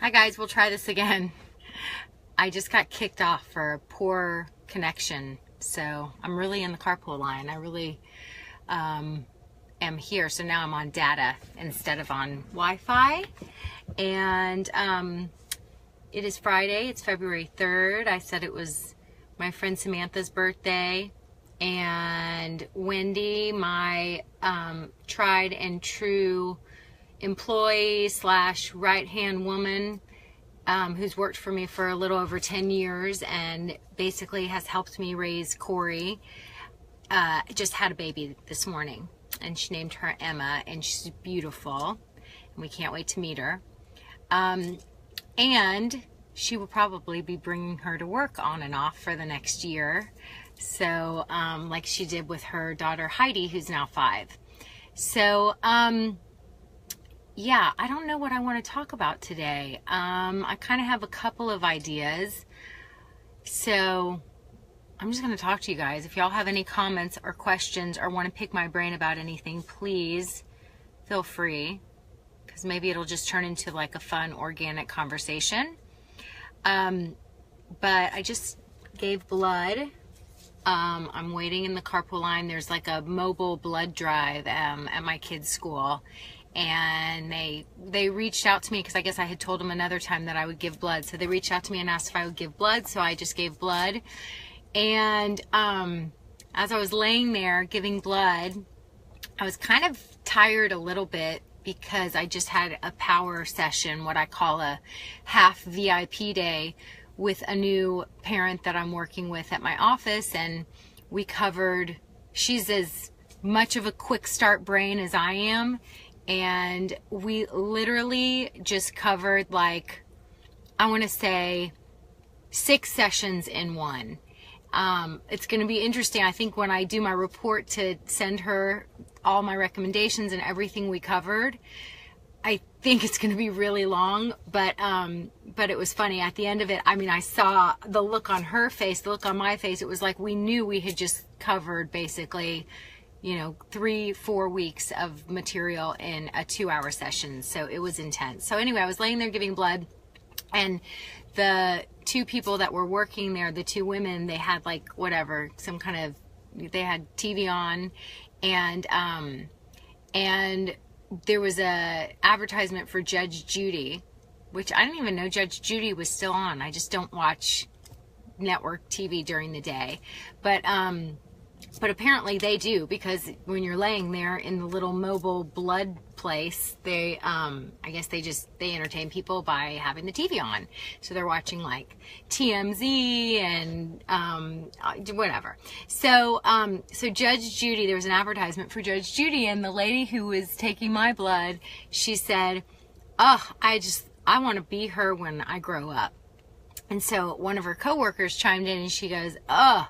Hi guys, we'll try this again. I just got kicked off for a poor connection, so I'm really in the carpool line. I really am here, so now I'm on data instead of on Wi-Fi. And it is Friday, it's February 3rd. I said it was my friend Samantha's birthday, and Wendy, my tried and true employee slash right-hand woman, who's worked for me for a little over 10 years and basically has helped me raise Corey, just had a baby this morning, and she named her Emma, and she's beautiful, and we can't wait to meet her. And she will probably be bringing her to work on and off for the next year, so like she did with her daughter Heidi, who's now 5. So yeah, I don't know what I want to talk about today. I kind of have a couple of ideas, so I'm just going to talk to you guys. If y'all have any comments or questions or want to pick my brain about anything, please feel free, because maybe it'll just turn into like a fun, organic conversation. But I just gave blood. I'm waiting in the carpool line. There's like a mobile blood drive at my kids' school. And they reached out to me because I guess I had told them another time that I would give blood. So they reached out to me and asked if I would give blood. So I just gave blood. And as I was laying there giving blood, I was kind of tired a little bit because I just had a power session, what I call a half VIP day, with a new parent that I'm working with at my office. And we covered, she's as much of a quick start brain as I am. And we literally just covered, like, I want to say 6 sessions in one. It's going to be interesting. I think when I do my report to send her all my recommendations and everything we covered, I think it's going to be really long, but it was funny. At the end of it, I mean, I saw the look on her face, the look on my face. It was like we knew we had just covered basically, you know, 3-4 weeks of material in a 2-hour session. So it was intense. So anyway, I was laying there giving blood, and the 2 people that were working there, the 2 women, they had like whatever, some kind of, they had TV on, and there was a advertisement for Judge Judy, which I didn't even know Judge Judy was still on. I just don't watch network TV during the day, but apparently they do, because when you're laying there in the little mobile blood place, they, I guess they entertain people by having the TV on. So they're watching like TMZ and, whatever. So, so Judge Judy, there was an advertisement for Judge Judy, and the lady who was taking my blood, she said, oh, I want to be her when I grow up. And so one of her coworkers chimed in and she goes, oh,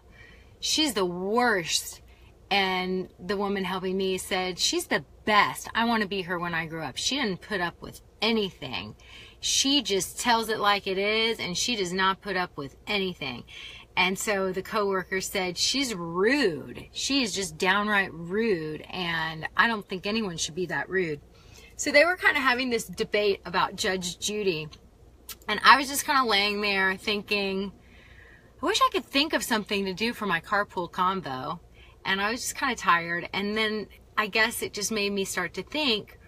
she's the worst. And the woman helping me said, she's the best. I want to be her when I grow up. She didn't put up with anything. She just tells it like it is, and she does not put up with anything. And so the coworker said, she's rude. She is just downright rude, and I don't think anyone should be that rude. So they were kind of having this debate about Judge Judy. And I was just kind of laying there thinking, I wish I could think of something to do for my carpool convo. And I was just kind of tired. And then I guess it just made me start to think,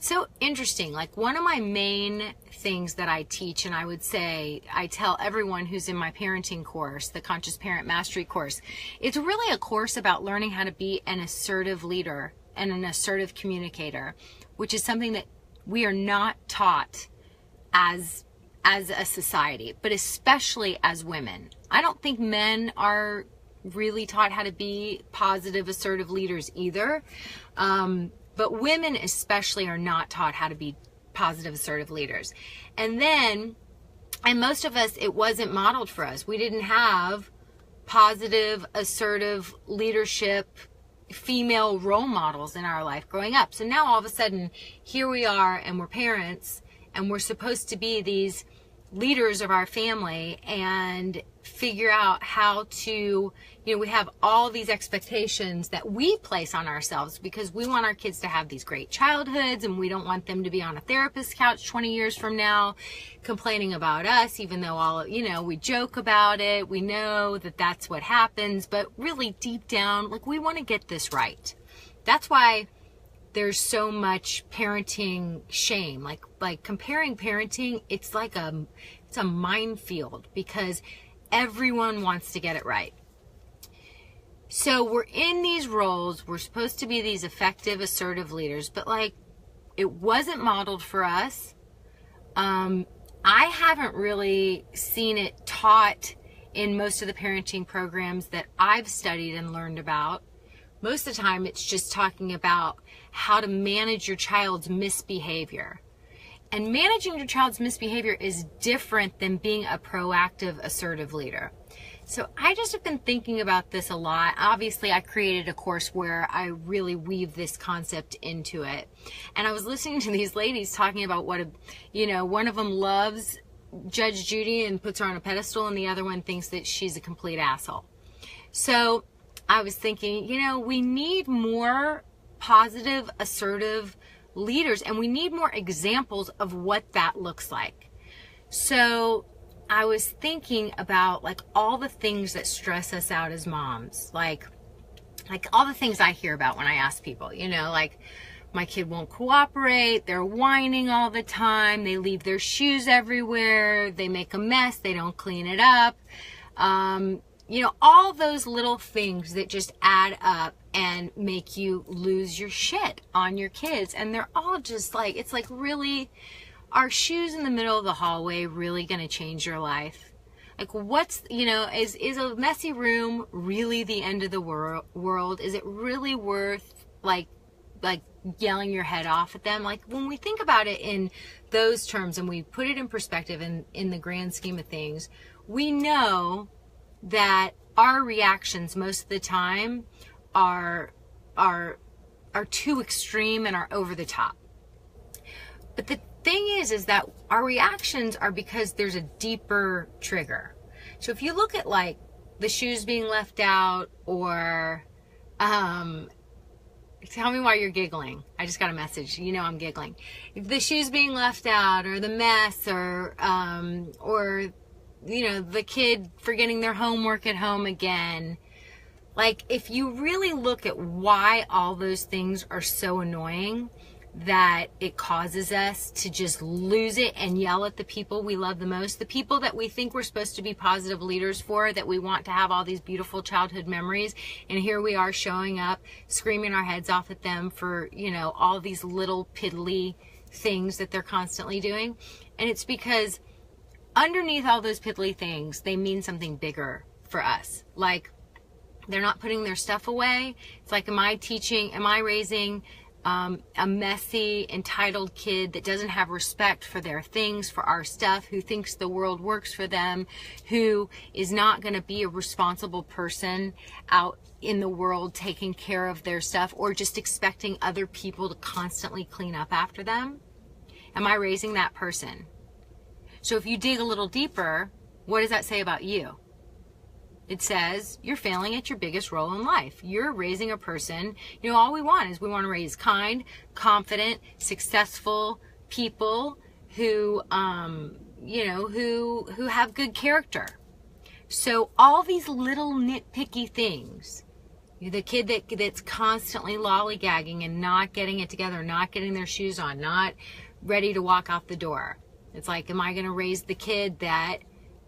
so interesting. Like, one of my main things that I teach, and I would say I tell everyone who's in my parenting course, the Conscious Parent Mastery course, it's really a course about learning how to be an assertive leader and an assertive communicator, which is something that we are not taught as a society, but especially as women. I don't think men are really taught how to be positive, assertive leaders either. But women especially are not taught how to be positive, assertive leaders. And most of us, it wasn't modeled for us. We didn't have positive, assertive leadership, female role models in our life growing up. So now all of a sudden, here we are, and we're parents, and we're supposed to be these leaders of our family, and figure out how to, we have all these expectations that we place on ourselves because we want our kids to have these great childhoods, and we don't want them to be on a therapist's couch 20 years from now complaining about us, even though we joke about it. We know that that's what happens, but really deep down, like, we want to get this right. That's why there's so much parenting shame. Like comparing parenting, it's a minefield because everyone wants to get it right. So we're in these roles. We're supposed to be these effective, assertive leaders, but like, it wasn't modeled for us. I haven't really seen it taught in most of the parenting programs that I've studied and learned about. Most of the time, it's just talking about how to manage your child's misbehavior. And managing your child's misbehavior is different than being a proactive, assertive leader. So I just have been thinking about this a lot. Obviously, I created a course where I really weave this concept into it. And I was listening to these ladies talking about one of them loves Judge Judy and puts her on a pedestal, and the other one thinks that she's a complete asshole. So I was thinking, we need more positive, assertive leaders, and we need more examples of what that looks like. So I was thinking about like all the things that stress us out as moms, like all the things I hear about when I ask people, like, my kid won't cooperate, they're whining all the time, they leave their shoes everywhere, they make a mess, they don't clean it up. All those little things that just add up and make you lose your shit on your kids. And they're all just like, it's like, really, are shoes in the middle of the hallway really going to change your life? Like, what's, is a messy room really the end of the world? Is it really worth like yelling your head off at them? Like, when we think about it in those terms and we put it in perspective in the grand scheme of things, we know that our reactions most of the time are too extreme and are over the top. But the thing is that our reactions are because there's a deeper trigger. So if you look at like the shoes being left out, or tell me why you're giggling. I just got a message. I'm giggling. The shoes being left out, or the mess, or the kid forgetting their homework at home again. Like, if you really look at why all those things are so annoying, that it causes us to just lose it and yell at the people we love the most, the people that we think we're supposed to be positive leaders for, that we want to have all these beautiful childhood memories, and here we are showing up, screaming our heads off at them for, all these little piddly things that they're constantly doing. And it's because underneath all those piddly things, they mean something bigger for us. Like, they're not putting their stuff away. It's like, am I raising a messy, entitled kid that doesn't have respect for their things, for our stuff, who thinks the world works for them, who is not going to be a responsible person out in the world taking care of their stuff, or just expecting other people to constantly clean up after them? Am I raising that person? So if you dig a little deeper, what does that say about you? It says you're failing at your biggest role in life. You're raising a person, all we want to raise kind, confident, successful people who, who have good character. So all these little nitpicky things, the kid that's constantly lollygagging and not getting it together, not getting their shoes on, not ready to walk out the door. It's like, am I going to raise the kid that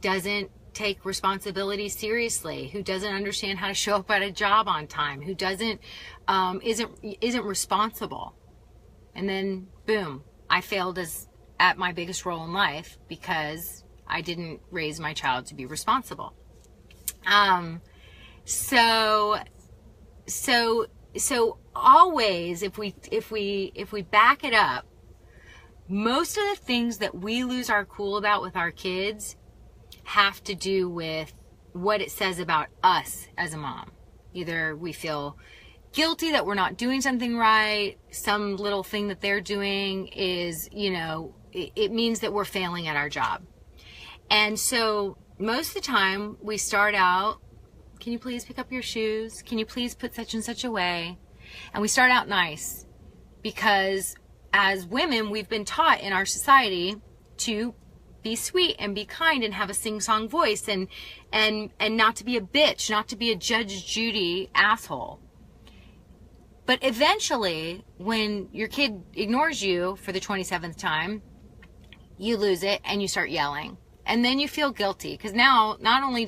doesn't take responsibility seriously, who doesn't understand how to show up at a job on time, who isn't responsible? And then boom, I failed at my biggest role in life because I didn't raise my child to be responsible. So always, if we back it up, most of the things that we lose our cool about with our kids have to do with what it says about us as a mom. Either we feel guilty that we're not doing something right, some little thing that they're doing is, it means that we're failing at our job. And so most of the time we start out, can you please pick up your shoes? Can you please put such and such away? And we start out nice because as women, we've been taught in our society to be sweet and be kind and have a sing-song voice and not to be a bitch, not to be a Judge Judy asshole. But eventually, when your kid ignores you for the 27th time, you lose it and you start yelling. And then you feel guilty because now not only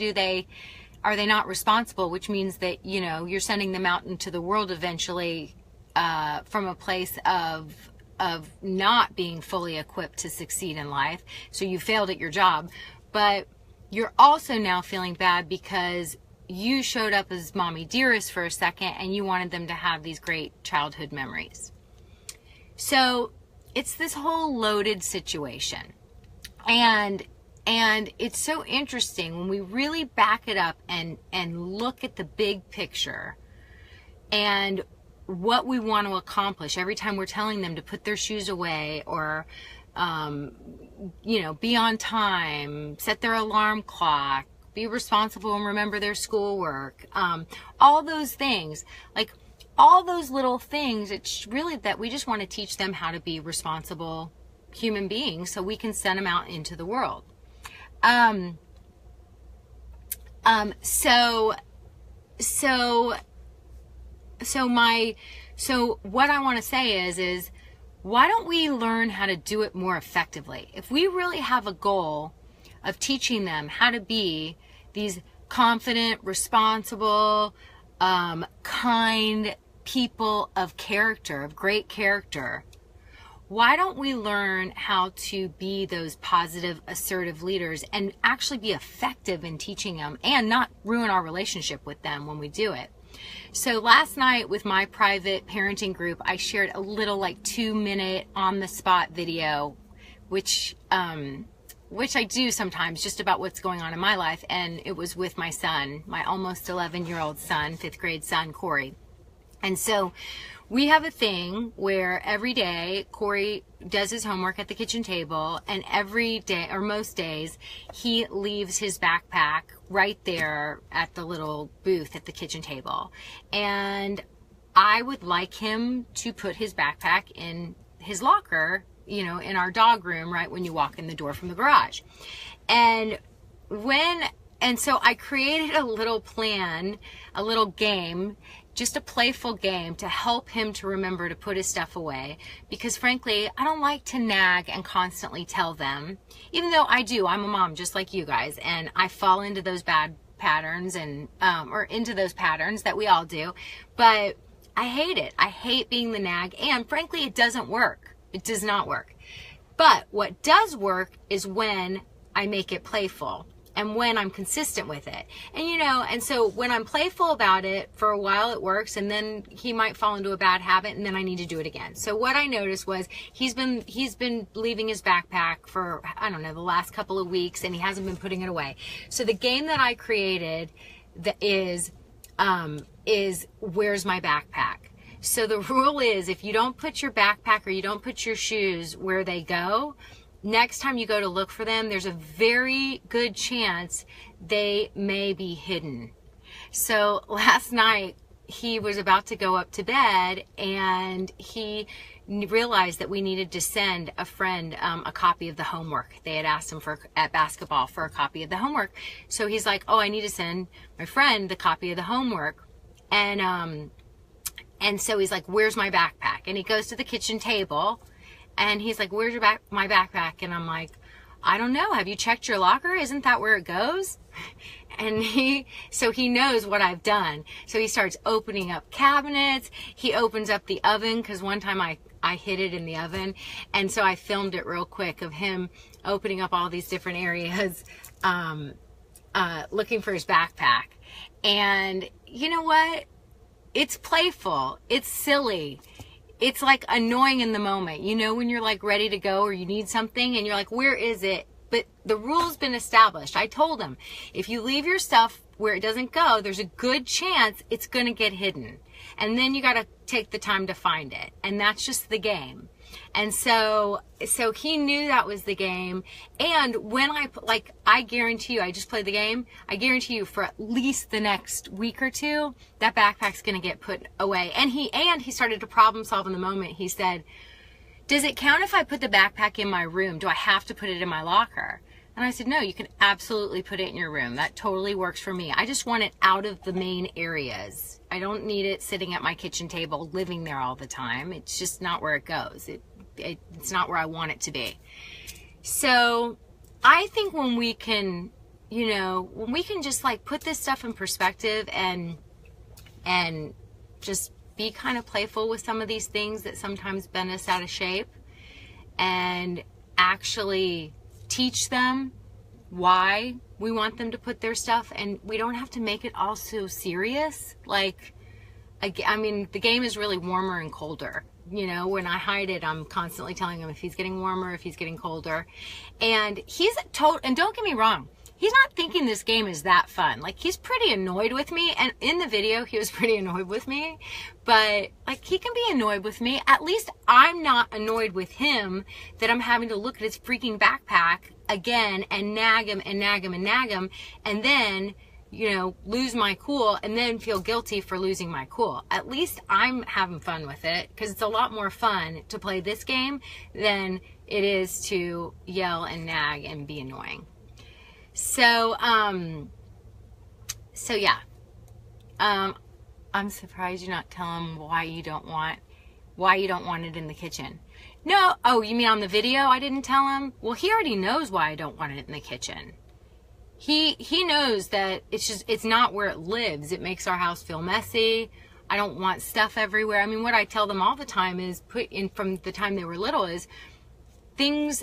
are they not responsible, which means that, you know, you're sending them out into the world eventually from a place of not being fully equipped to succeed in life. So you failed at your job, but you're also now feeling bad because you showed up as mommy dearest for a second and you wanted them to have these great childhood memories. So it's this whole loaded situation. And it's so interesting when we really back it up and look at the big picture and what we want to accomplish every time we're telling them to put their shoes away or, you know, be on time, set their alarm clock, be responsible and remember their schoolwork, all those things, like all those little things. It's really that we just want to teach them how to be responsible human beings so we can send them out into the world. So what I want to say is why don't we learn how to do it more effectively? If we really have a goal of teaching them how to be these confident, responsible, kind people of character, of great character, why don't we learn how to be those positive, assertive leaders and actually be effective in teaching them and not ruin our relationship with them when we do it? So last night with my private parenting group, I shared a little like 2-minute on-the-spot video, which I do sometimes just about what's going on in my life. And it was with my son, my almost 11-year-old son, 5th grade son, Corey. And so we have a thing where every day Corey does his homework at the kitchen table, and every day, or most days, he leaves his backpack right there at the little booth at the kitchen table. And I would like him to put his backpack in his locker, you know, in our dog room, right when you walk in the door from the garage. And so I created a little plan, a little game, just a playful game to help him to remember to put his stuff away, because frankly, I don't like to nag and constantly tell them, even though I do. I'm a mom just like you guys, and I fall into those bad patterns and or into those patterns that we all do, but I hate it. I hate being the nag, and frankly, it doesn't work. It does not work. But what does work is when I make it playful and when I'm consistent with it. And you know, and so when I'm playful about it for a while, it works, and then he might fall into a bad habit, and then I need to do it again. So what I noticed was he's been leaving his backpack for, I don't know, the last couple of weeks, and he hasn't been putting it away. So the game that I created is where's my backpack? So the rule is, if you don't put your backpack or you don't put your shoes where they go, next time you go to look for them, there's a very good chance they may be hidden. So last night, he was about to go up to bed, and he realized that we needed to send a friend a copy of the homework. They had asked him at basketball for a copy of the homework. So he's like, oh, I need to send my friend the copy of the homework. And so he's like, where's my backpack? And he goes to the kitchen table, and he's like, where's my backpack? And I'm like, I don't know. Have you checked your locker? Isn't that where it goes? And so he knows what I've done. So he starts opening up cabinets. He opens up the oven, because one time I hid it in the oven. And so I filmed it real quick of him opening up all these different areas, looking for his backpack. And you know what? It's playful. It's silly. It's like annoying in the moment. You know, when you're like ready to go or you need something and you're like, where is it? But the rule's been established. I told him, if you leave your stuff where it doesn't go, there's a good chance it's going to get hidden. And then you got to take the time to find it. And that's just the game. And so he knew that was the game. And when I guarantee you, I just played the game. I guarantee you for at least the next week or two, that backpack's going to get put away. And he started to problem solve in the moment. He said, does it count if I put the backpack in my room? Do I have to put it in my locker? And I said, no, you can absolutely put it in your room. That totally works for me. I just want it out of the main areas. I don't need it sitting at my kitchen table, living there all the time. It's just not where it goes. It's not where I want it to be. So I think when we can, when we can just like put this stuff in perspective and just be kind of playful with some of these things that sometimes bend us out of shape, and actually teach them why we want them to put their stuff, and we don't have to make it all so serious. Like, I mean, the game is really warmer and colder. When I hide it, I'm constantly telling him if he's getting warmer, if he's getting colder. And and don't get me wrong, he's not thinking this game is that fun. Like, he's pretty annoyed with me, and in the video he was pretty annoyed with me, but like, he can be annoyed with me. At least I'm not annoyed with him that I'm having to look at his freaking backpack again and nag him and nag him and nag him, and then lose my cool and then feel guilty for losing my cool. At least I'm having fun with it, because it's a lot more fun to play this game than it is to yell and nag and be annoying. So, yeah. I'm surprised you not tell him why you don't want it in the kitchen. No, oh, you mean on the video I didn't tell him? Well, he already knows why I don't want it in the kitchen. He knows that it's not where it lives. It makes our house feel messy. I don't want stuff everywhere. I mean, what I tell them all the time is, from the time they were little, is things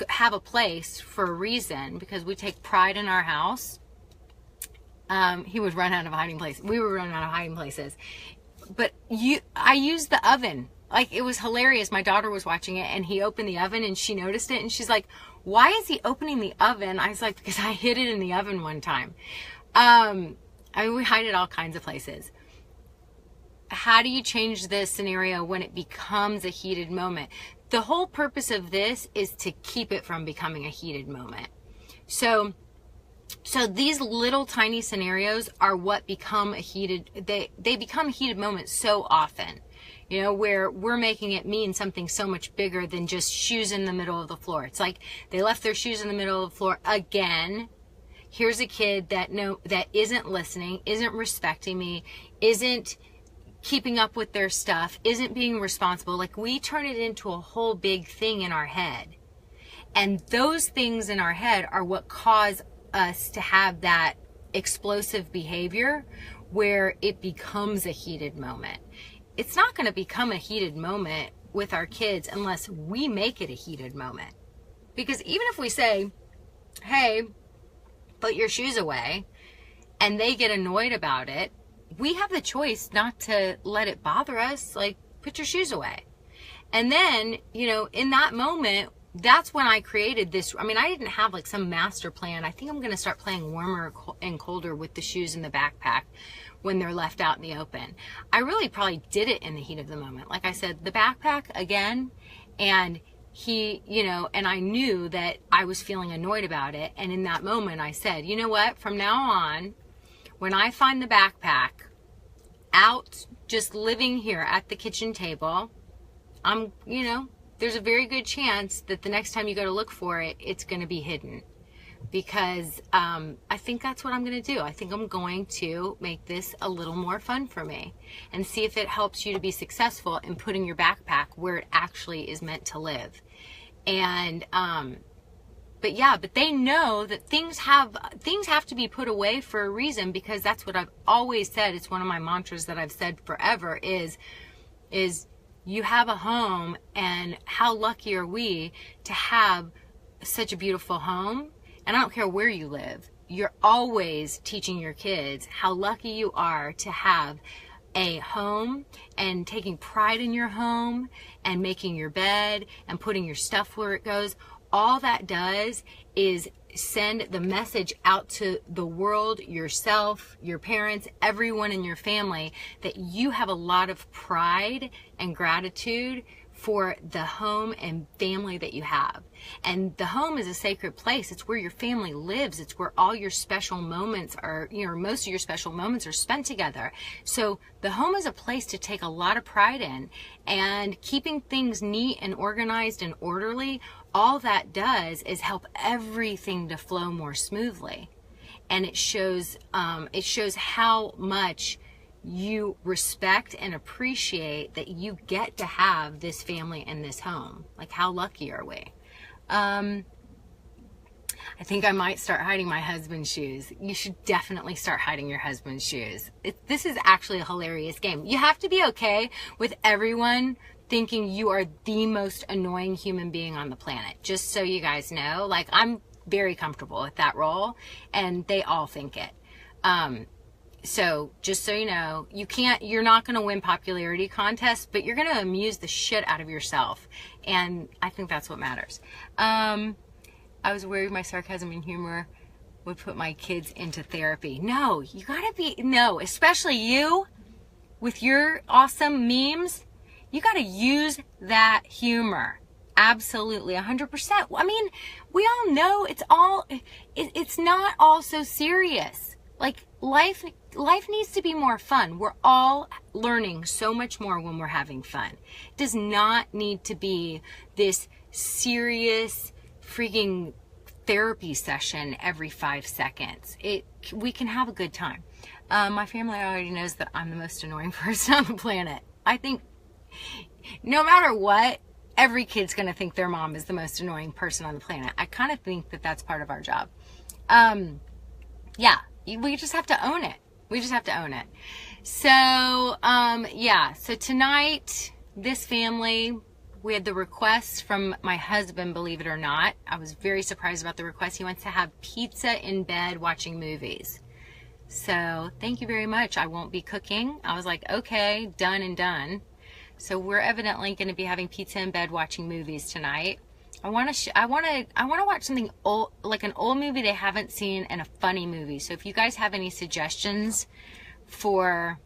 have a place for a reason, because we take pride in our house. He would run out of hiding places. We would run out of hiding places. But I used the oven. Like, it was hilarious. My daughter was watching it, and he opened the oven, and she noticed it, and she's like, why is he opening the oven? I was like, because I hid it in the oven one time. I mean, we hide it all kinds of places. How do you change this scenario when it becomes a heated moment? The whole purpose of this is to keep it from becoming a heated moment. So these little tiny scenarios are what become a heated, they become heated moments so often, where we're making it mean something so much bigger than just shoes in the middle of the floor. It's like, they left their shoes in the middle of the floor again. Here's a kid that isn't listening, isn't respecting me, isn't keeping up with their stuff, isn't being responsible. Like, we turn it into a whole big thing in our head. And those things in our head are what cause us to have that explosive behavior where it becomes a heated moment. It's not going to become a heated moment with our kids unless we make it a heated moment. Because even if we say, hey, put your shoes away, and they get annoyed about it, we have the choice not to let it bother us. Like, put your shoes away. And then, in that moment, that's when I created this. I mean, I didn't have like some master plan. I think I'm going to start playing warmer and colder with the shoes in the backpack when they're left out in the open. I really probably did it in the heat of the moment. Like I said, the backpack again, and he, and I knew that I was feeling annoyed about it. And in that moment I said, you know what, from now on, when I find the backpack out just living here at the kitchen table, I'm, there's a very good chance that the next time you go to look for it, it's going to be hidden. Because I think that's what I'm going to do. I think I'm going to make this a little more fun for me and see if it helps you to be successful in putting your backpack where it actually is meant to live. And but they know that things have to be put away for a reason, because that's what I've always said. It's one of my mantras that I've said forever is you have a home, and how lucky are we to have such a beautiful home. And I don't care where you live, you're always teaching your kids how lucky you are to have a home, and taking pride in your home, and making your bed, and putting your stuff where it goes. All that does is send the message out to the world, yourself, your parents, everyone in your family, that you have a lot of pride and gratitude for the home and family that you have. And the home is a sacred place. It's where your family lives. It's where all your special moments are, most of your special moments are spent together. So the home is a place to take a lot of pride in, and keeping things neat and organized and orderly, all that does is help everything to flow more smoothly. And it shows how much you respect and appreciate that you get to have this family in this home. Like, how lucky are we? I think I might start hiding my husband's shoes. You should definitely start hiding your husband's shoes. This is actually a hilarious game. You have to be okay with everyone thinking you are the most annoying human being on the planet. Just so you guys know, like, I'm very comfortable with that role, and they all think it. So just so you know, you're not going to win popularity contests, but you're going to amuse the shit out of yourself. And I think that's what matters. I was worried my sarcasm and humor would put my kids into therapy. No, you gotta no, especially you with your awesome memes, you gotta use that humor. Absolutely, 100%. I mean, we all know it's not all so serious. Like, life needs to be more fun. We're all learning so much more when we're having fun. It does not need to be this serious freaking therapy session every 5 seconds. We can have a good time. My family already knows that I'm the most annoying person on the planet. I think no matter what, every kid's going to think their mom is the most annoying person on the planet. I kind of think that that's part of our job. Yeah, we just have to own it. We just have to own it. So, yeah, so tonight, this family, we had the request from my husband, believe it or not. I was very surprised about the request. He wants to have pizza in bed watching movies. So thank you very much. I won't be cooking. I was like, okay, done and done. So we're evidently going to be having pizza in bed watching movies tonight. I want to watch something old, like an old movie they haven't seen, and a funny movie. So if you guys have any suggestions for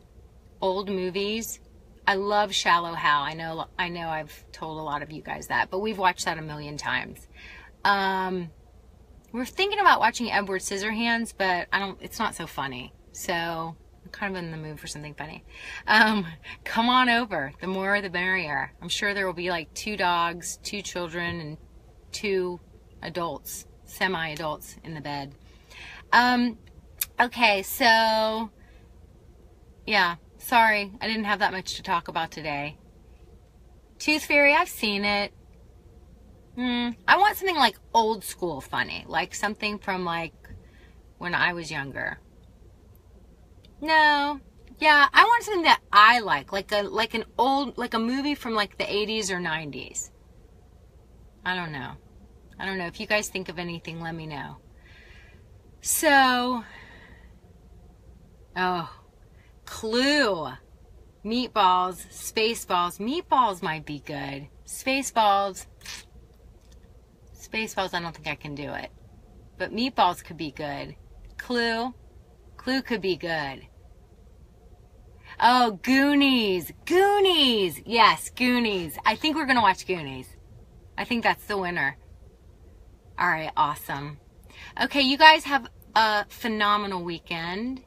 old movies, I love Shallow Hal. I know I've told a lot of you guys that, but we've watched that a million times. We're thinking about watching Edward Scissorhands, but it's not so funny. So I'm kind of in the mood for something funny. Come on over. The more the merrier. I'm sure there will be like 2 dogs, 2 children, and 2 adults, semi-adults in the bed. Okay, so yeah, sorry, I didn't have that much to talk about today. Tooth Fairy, I've seen it. I want something like old school funny, like something from like when I was younger. No, yeah, I want something that I like a movie from like the 80s or 90s. I don't know. If you guys think of anything, let me know. So, Clue, Meatballs, Spaceballs. Meatballs might be good. Spaceballs, I don't think I can do it. But Meatballs could be good. Clue could be good. Oh, Goonies. Yes, Goonies. I think we're going to watch Goonies. I think that's the winner. All right, awesome. Okay, you guys have a phenomenal weekend.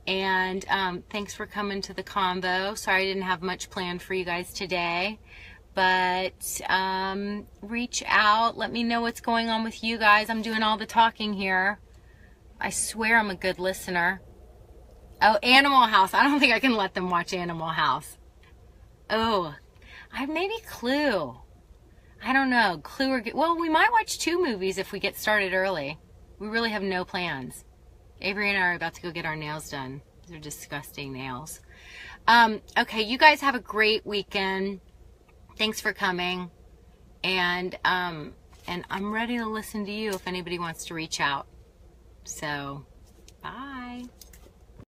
And thanks for coming to the Convo. Sorry I didn't have much planned for you guys today. But reach out. Let me know what's going on with you guys. I'm doing all the talking here. I swear I'm a good listener. Oh, Animal House. I don't think I can let them watch Animal House. Oh, maybe Clue. I don't know. Clue or... Well, we might watch 2 movies if we get started early. We really have no plans. Avery and I are about to go get our nails done. They're disgusting nails. Okay, you guys have a great weekend. Thanks for coming. And I'm ready to listen to you if anybody wants to reach out. So, bye.